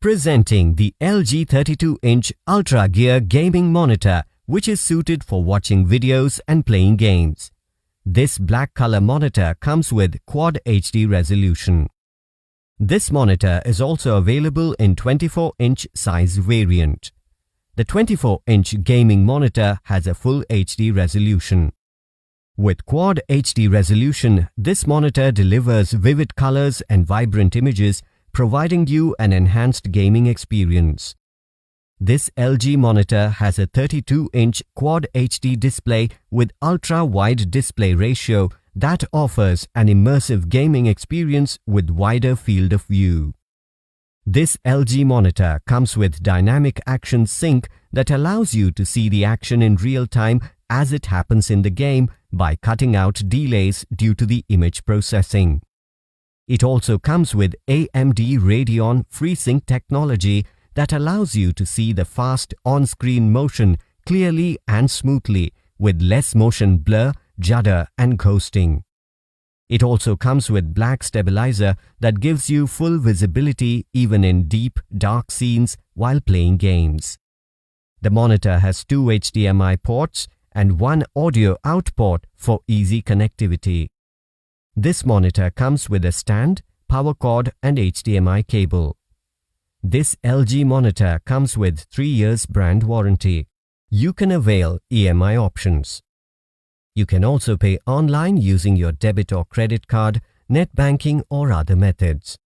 Presenting the LG 32-inch Ultragear gaming monitor, which is suited for watching videos and playing games. This black color monitor comes with Quad HD resolution. This monitor is also available in 24-inch size variant. The 24-inch gaming monitor has a full HD resolution. With Quad HD resolution, this monitor delivers vivid colors and vibrant images, providing you an enhanced gaming experience. This LG monitor has a 32-inch Quad HD display with ultra-wide display ratio that offers an immersive gaming experience with wider field of view. This LG monitor comes with dynamic action sync that allows you to see the action in real time as it happens in the game by cutting out delays due to the image processing. It also comes with AMD Radeon Freesync technology that allows you to see the fast on-screen motion clearly and smoothly with less motion blur, judder and ghosting. It also comes with black Stablizer that gives you full visibility even in deep, dark scenes while playing games. The monitor has 2 HDMI ports and 1 audio out port for easy connectivity. This monitor comes with a stand, power cord and HDMI cable. This LG monitor comes with 3 years brand warranty. You can avail EMI options. You can also pay online using your debit or credit card, net banking or other methods.